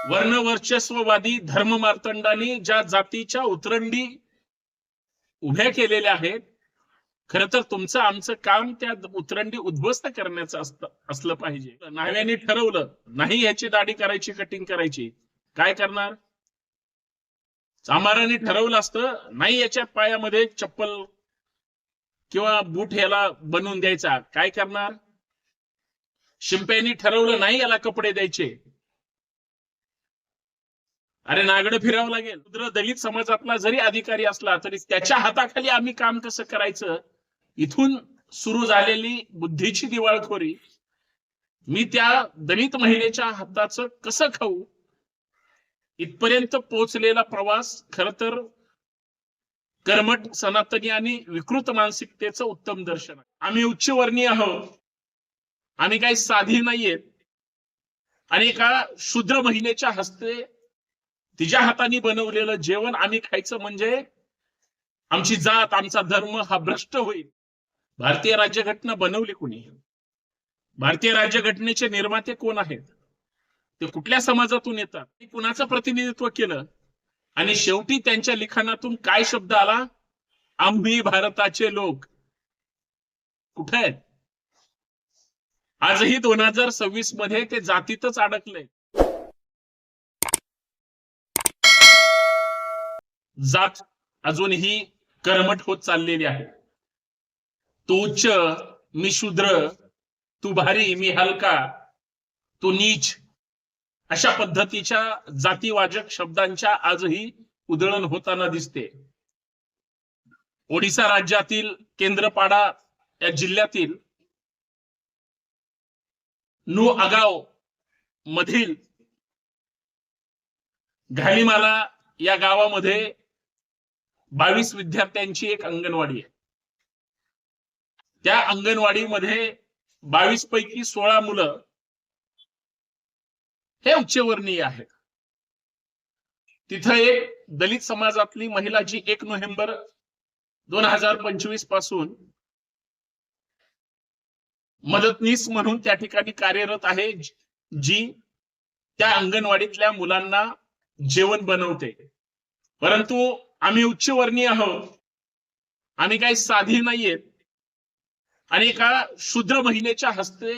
वर्णवर्चस्ववादी धर्ममार्तंडांनी ज्या जातीच्या उतरंडी उभ्या केलेल्या आहेत, खर तर तुमचं आमचं काम त्या उतरंडी उद्ध्वस्त करण्याचं असलं पाहिजे. न्हाव्याने ठरवलं नाही याची दाढी करायची, कटिंग करायची, काय करणार? चांभाराने ठरवलं असतं नाही याच्या पायामध्ये चप्पल किंवा बूट याला बनवून द्यायचा, काय करणार? शिंप्यांनी ठरवलं नाही याला कपडे द्यायचे, अरे नागडं फिरावं लागेल. शूद्र दलित समाजातला जरी अधिकारी असला तरी त्याच्या हाताखाली आम्ही काम कसं करायचं, इथून सुरू झालेली बुद्धीची दिवाळखोरी, मी त्या दलित महिलेच्या हाताचं कसं खाऊ, इथपर्यंत पोहोचलेला प्रवास खर तर कर्मठ सनातनी आणि विकृत मानसिकतेचं उत्तम दर्शन आहे. आम्ही उच्चवर्णीय आहोत, आम्ही काही साधी नाहीयेत. आणि एका शूद्र महिलेच्या हस्ते तिच्या हाताने बनवलेलं जेवण आम्ही खायचं म्हणजे आमची जात, आमचा धर्म हा भ्रष्ट होईल. भारतीय राज्यघटना बनवली कोणी? भारतीय राज्यघटनेचे निर्माते कोण आहेत? ते कुठल्या समाजातून येतात? कुणाचं प्रतिनिधित्व केलं? आणि शेवटी त्यांच्या लिखाणातून काय शब्द आला? आम्ही भारताचे लोक. कुठे आहेत? आजही 2026 मध्ये ते जातीतच अडकलंय. जात अजूनही कर्मठ होत चाललेली आहे. तू उच्च, मी शूद्र, तू भारी, मी हलका, तू नीच, अशा पद्धतीच्या जातीवाचक शब्दांच्या आजही उधळण होताना दिसते. ओडिसा राज्यातील केंद्रपाडा या जिल्ह्यातील नुआगाव मधील घालीमाला या गावामध्ये 22 विद्यार्थ्यांची एक अंगणवाडी आहे. त्या अंगणवाडीमध्ये 22 पैकी 16 मुलं हे उच्चवर्णीय आहेत. तिथं एक दलित समाजातली महिला जी 1 नोव्हेंबर 2025 पासून मदतनीस म्हणून त्या ठिकाणी कार्यरत आहे, जी त्या अंगणवाडीतल्या मुलांना जेवण बनवते. परंतु आम्ही उच्चवर्णीय आहोत, आम्ही काही साधी नाहीयेत. आणि एका शूद्र महिलेच्या हस्ते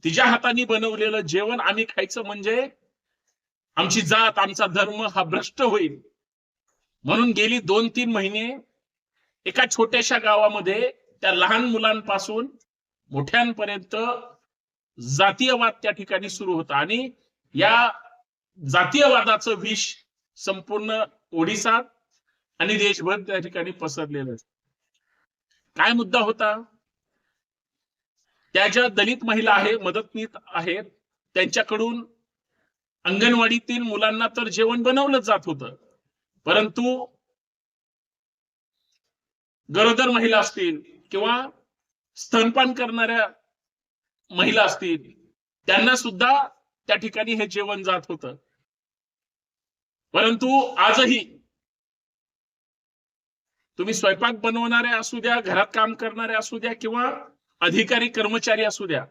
तिच्या हाताने बनवलेलं जेवण आम्ही खायचं म्हणजे आमची जात, आमचा धर्म हा भ्रष्ट होईल. म्हणून गेली 2-3 महिने एका छोट्याशा गावामध्ये त्या लहान मुलांपासून मोठ्यांपर्यंत जातीयवाद त्या ठिकाणी सुरू होता. आणि या जातीयवादाचं विष संपूर्ण ओडिसात आणि देशभर त्या ठिकाणी पसरलेलं. काय मुद्दा होता? त्या ज्या दलित महिला आहेत, मदतनीस आहेत, त्यांच्याकडून अंगणवाडीतील मुलांना तर जेवण बनवलं जात होतं, परंतु गरोदर महिला असतील किंवा स्तनपान करणाऱ्या महिला असतील, त्यांना सुद्धा त्या ठिकाणी हे जेवण जात होतं. परंतु आजही तुम्ही स्वयंपाक बनवणारे असू द्या, घरात काम करणारे असू द्या किंवा अधिकारी कर्मचारी असू द्या,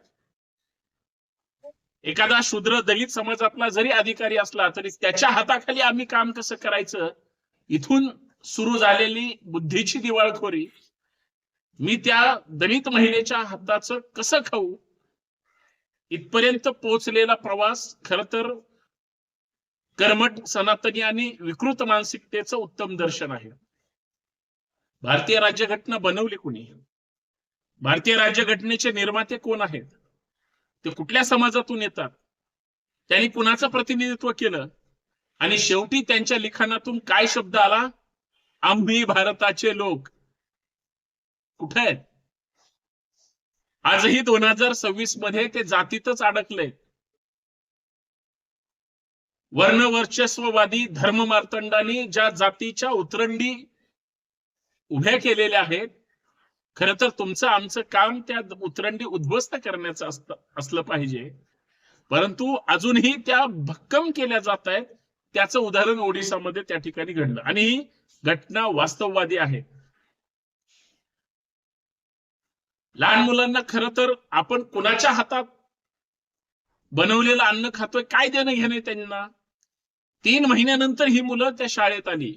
एखादा शूद्र दलित समाजातला जरी अधिकारी असला तरी त्याच्या हाताखाली आम्ही काम कसं करायचं, इथून सुरू झालेली बुद्धीची दिवाळखोरी, मी त्या दलित महिलेच्या हाताचं कसं खाऊ, इथपर्यंत पोहोचलेला प्रवास खर तर कर्मठ सनातनी आणि विकृत मानसिकतेचं उत्तम दर्शन आहे. भारतीय राज्यघटना बनवली कोणी? भारतीय राज्यघटनेचे निर्माते कोण आहेत? ते कुठल्या समाजातून येतात? त्यांनी कुणाचं प्रतिनिधित्व केलं? आणि शेवटी त्यांच्या लिखाणातून काय शब्द आला? आम्ही भारताचे लोक. कुठे आहेत? आजही 2026 मध्ये ते जातीतच अडकलंय. वर्णवर्चस्ववादी धर्ममार्तंडांनी ज्या जातीच्या उतरंडी उभ्या केलेल्या आहेत, खर तर तुमचं आमचं काम त्या उतरंडी उद्ध्वस्त करण्याचं असलं पाहिजे. परंतु अजूनही त्या भक्कम केल्या जात आहेत. त्याचं उदाहरण ओडिसामध्ये त्या ठिकाणी घडलं आणि ही घटना वास्तववादी आहे. लहान मुलांना खरं तर आपण कुणाच्या हातात बनवलेलं अन्न खातोय, काय देणं घेणं त्यांना? 3 महिन्यानंतर ही मुलं त्या शाळेत आली.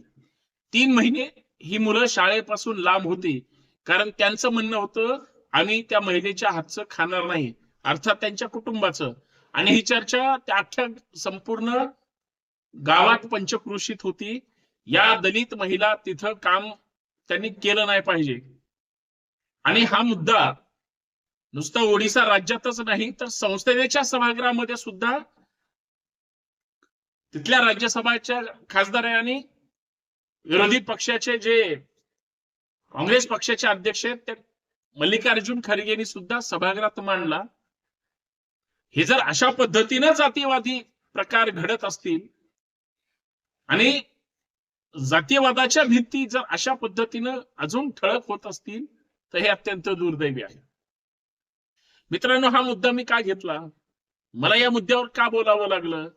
3 महिने ही मुलं शाळेपासून लांब होती, कारण त्यांचं म्हणणं होतं आम्ही त्या महिलेच्या हातचं खाणार नाही, अर्थात त्यांच्या कुटुंबाचं. आणि ही चर्चा त्या अख्ख्या संपूर्ण गावात पंचक्रोशीत होती. या दलित महिला तिथं काम त्यांनी केलं नाही पाहिजे. आणि हा मुद्दा नुसता ओडिसा राज्यातच नाही तर संसदेच्या सभागृहामध्ये सुद्धा तिथल्या राज्यसभाच्या खासदारांनी विरोधी पक्षाचे जे काँग्रेस पक्षाचे अध्यक्ष आहेत ते मल्लिकार्जुन खरगेंनी सुद्धा सभागृहात मांडला. हे जर अशा पद्धतीनं जातीवादी प्रकार घडत असतील आणि जातीयवादाच्या भिंती जर अशा पद्धतीनं अजून ठळक होत असतील तर हे अत्यंत दुर्दैवी आहे. मित्रांनो, हा मुद्दा मी का घेतला, मला या मुद्द्यावर का बोलावं लागलं?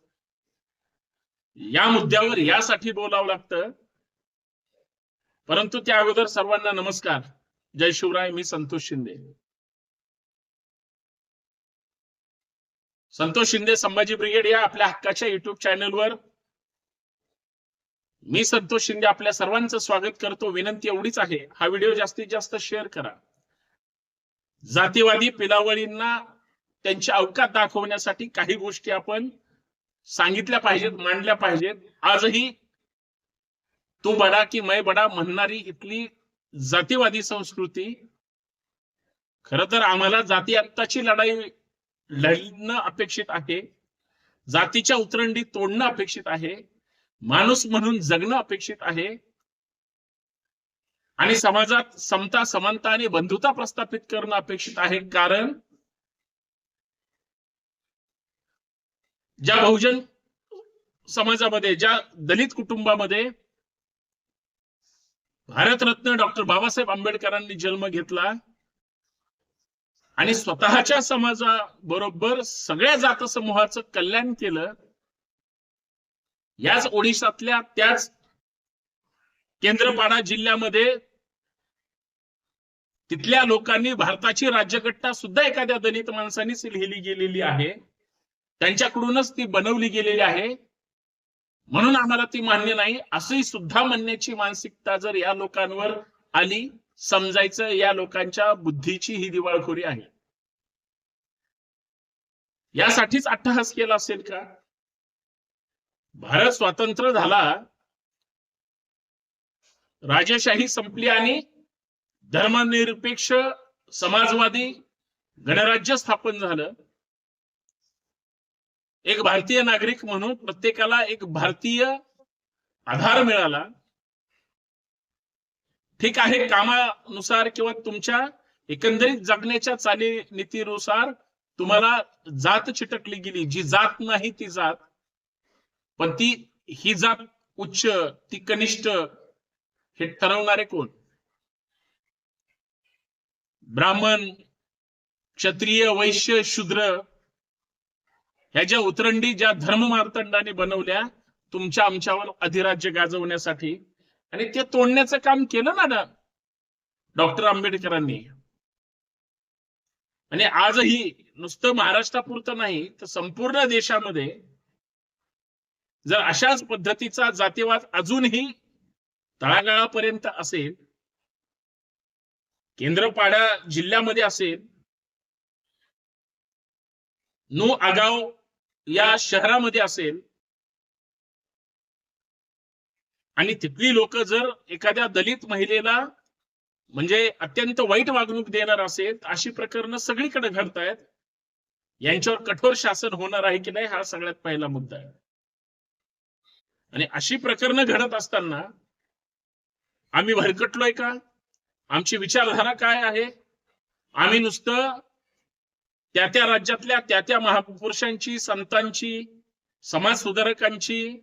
या मुद्द्यावर यासाठी बोलावं लागतं, परंतु त्या अगोदर सर्वांना नमस्कार, जय शिवराय. मी संतोष शिंदे. संतोष शिंदे संभाजी ब्रिगेड या आपल्या हक्काच्या युट्यूब चॅनलवर मी संतोष शिंदे आपल्या सर्वांचं स्वागत करतो. विनंती एवढीच आहे, हा व्हिडिओ जास्तीत जास्त शेअर करा. जातीवादी पिलावळींना त्यांची अवकात दाखवण्यासाठी काही गोष्टी आपण सांगितल्या पाहिजेत, मांडल्या पाहिजेत. आजही तू बडा की मैं बडा म्हणणारी इथली जातीवादी संस्कृती, खर तर आम्हाला जाती अंताची लढाई लढणं अपेक्षित आहे, जातीच्या उतरंडी तोडणं अपेक्षित आहे, माणूस म्हणून जगणं अपेक्षित आहे आणि समाजात समता, समानता आणि बंधुता प्रस्थापित करणं अपेक्षित आहे. कारण ज्या बहुजन समाजामध्ये, ज्या दलित कुटुंबामध्ये भारतरत्न डॉक्टर बाबासाहेब आंबेडकरांनी जन्म घेतला आणि स्वतःच्या समाजाबरोबर सगळ्या जात समूहाचं कल्याण केलं, याच ओडिशातल्या त्याच केंद्रपाडा जिल्ह्यामध्ये तिथल्या लोकांनी भारताची राज्यघटना सुद्धा एखाद्या दलित माणसानीच लिहिली गेलेली आहे, त्यांच्याकडूनच ती बनवली गेलेली आहे, म्हणून आम्हाला ती मान्य नाही असंही सुद्धा म्हणण्याची मानसिकता जर या लोकांवर आली, समजायचं या लोकांच्या बुद्धीची ही दिवाळखोरी आहे. यासाठीच अट्टहास केला असेल का? भारत स्वतंत्र झाला, राजेशाही संपली आणि धर्मनिरपेक्ष समाजवादी गणराज्य स्थापन झालं. एक भारतीय नागरिक म्हणून प्रत्येकाला एक भारतीय आधार मिळाला. ठीक आहे, कामानुसार किंवा तुमच्या एकंदरीत जगण्याच्या चालीनीतीनुसार तुम्हाला जात चिटकली गेली, जी जात नाही ती जात, पण ही जात उच्च, ती कनिष्ठ, हे ठरवणारे कोण? ब्राह्मण, क्षत्रिय, वैश्य, शूद्र ह्या ज्या उतरंडी, ज्या धर्म मार्तंडाने बनवल्या तुमच्या आमच्यावर अधिराज्य गाजवण्यासाठी, आणि ते तोडण्याचं काम केलं ना डॉक्टर आंबेडकरांनी. आणि आजही नुसतं महाराष्ट्रापुरतं नाही तर संपूर्ण देशामध्ये जर अशाच पद्धतीचा जातीवाद अजूनही तळागाळापर्यंत असेल, केंद्रपाडा जिल्ह्यामध्ये असेल, नो आगाव या शहरामध्ये असेल, आणि तिथली लोक जर एखाद्या दलित महिलेला म्हणजे अत्यंत वाईट वागणूक देणार असेल, अशी प्रकरणं सगळीकडे घडतायत. यांच्यावर कठोर शासन होणार आहे की नाही, हा सगळ्यात पहिला मुद्दा आहे. आणि अशी प्रकरणं घडत असताना आम्ही भरकटलोय का? आमची विचारधारा काय आहे? आम्ही नुसतं त्या त्या राज्यातल्या त्या त्या महापुरुषांची, संतांची, समाज सुधारकांची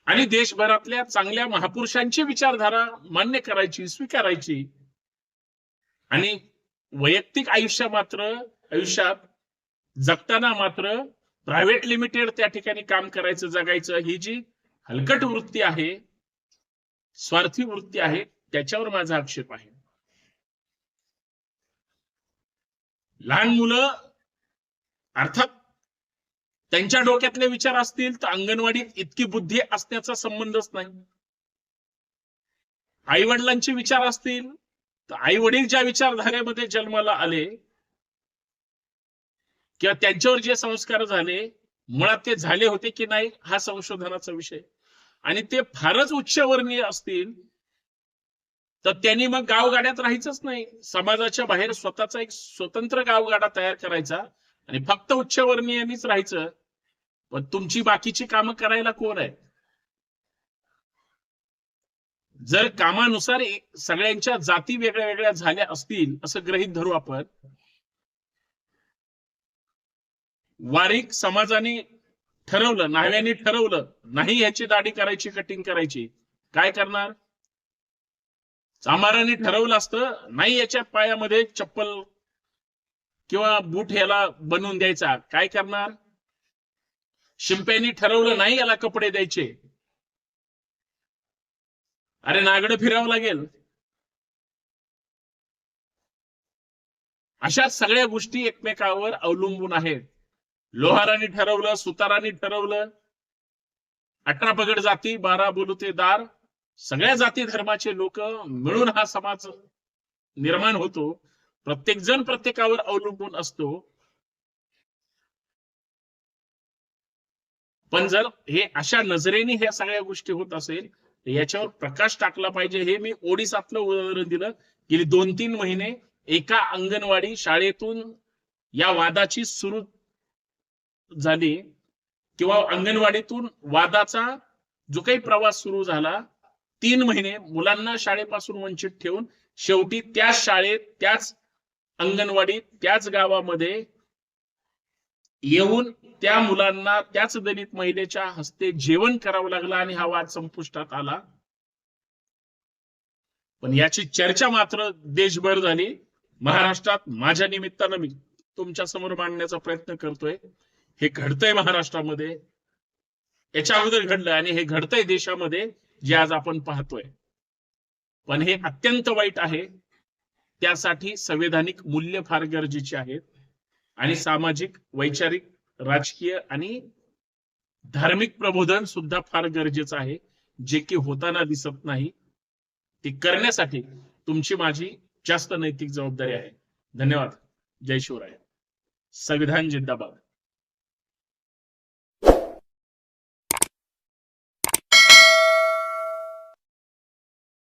आणि देशभरातल्या चांगल्या महापुरुषांची विचारधारा मान्य करायची, स्वीकारायची, आणि वैयक्तिक आयुष्यात जगताना मात्र प्रायव्हेट लिमिटेड त्या ठिकाणी काम करायचं, जगायचं, ही जी हलकट वृत्ती आहे, स्वार्थी वृत्ती आहे, त्याच्यावर माझा आक्षेप आहे. लहान मुलं अर्थात त्यांच्या डोक्यातले विचार असतील तर अंगणवाडीत इतकी बुद्धी असण्याचा संबंधच नाही. आई वडिलांचे विचार असतील तर आई वडील ज्या विचारधारेमध्ये जन्माला आले किंवा त्यांच्यावर जे संस्कार झाले मुळात ते झाले होते की नाही हा संशोधनाचा विषय. आणि ते फारच उच्चवर्णीय असतील तर त्यांनी मग गावगाड्यात राहायचंच नाही, समाजाच्या बाहेर स्वतःचा एक स्वतंत्र गावगाडा तयार करायचा आणि फक्त उच्चवर्णीयांनीच राहायचं. पण तुमची बाकीची कामं करायला कोण आहे? जर कामानुसार सगळ्यांच्या जाती वेगळ्या वेगळ्या झाल्या असतील असं गृहीत धरू आपण, वारीक समाजाने ठरवलं, न्हाव्याने ठरवलं नाही ह्याची दाढी करायची, कटिंग करायची, काय करणार? चांभाराने ठरवलं असतं नाही याच्या पायामध्ये चप्पल किंवा बूट ह्याला बनवून द्यायचा, काय करणार? शिंप्यानी ठरवलं नाही याला कपडे द्यायचे, अरे नागडं फिरावं लागेल. अशा सगळ्या गोष्टी एकमेकावर अवलंबून आहेत. लोहारांनी ठरवलं, सुतारांनी ठरवलं, 18 पगड जाती 12 बोलुतेदार, सगळ्या जाती धर्माचे लोक मिळून हा समाज निर्माण होतो. प्रत्येक जण प्रत्येकावर अवलंबून असतो. पण जर हे अशा नजरेने ह्या सगळ्या गोष्टी होत असेल तर याच्यावर प्रकाश टाकला पाहिजे. हे मी ओडिसातलं उदाहरण दिलं. गेली 2-3 महिने एका अंगणवाडी शाळेतून या वादाची सुरू झाली किंवा अंगणवाडीतून वादाचा जो काही प्रवास सुरू झाला, 3 महिने मुलांना शाळेपासून वंचित ठेवून शेवटी त्याच शाळेत, त्याच अंगणवाडीत, त्याच गावामध्ये येऊन त्या मुलांना त्याच दलित महिलेच्या हस्ते जेवण करावं लागलं आणि हा वाद संपुष्टात आला. पण याची चर्चा मात्र देशभर झाली. महाराष्ट्रात माझ्या निमित्तानं मी तुमच्या समोर मांडण्याचा प्रयत्न करतोय. हे घडतंय महाराष्ट्रामध्ये, याच्या अगोदर घडलं आणि हे घडतंय देशामध्ये जे आज आपण पाहतोय. पण हे अत्यंत वाईट आहे. त्यासाठी संवैधानिक मूल्य फार गरजेची आहेत आणि सामाजिक, वैचारिक, राजकीय आणि धार्मिक प्रबोधन सुद्धा फार गरजेचं आहे, जे की होताना दिसत नाही. ते करण्यासाठी तुमची माझी जास्त नैतिक जबाबदारी आहे. धन्यवाद. जय शिवराय. संविधान जिंदाबाद.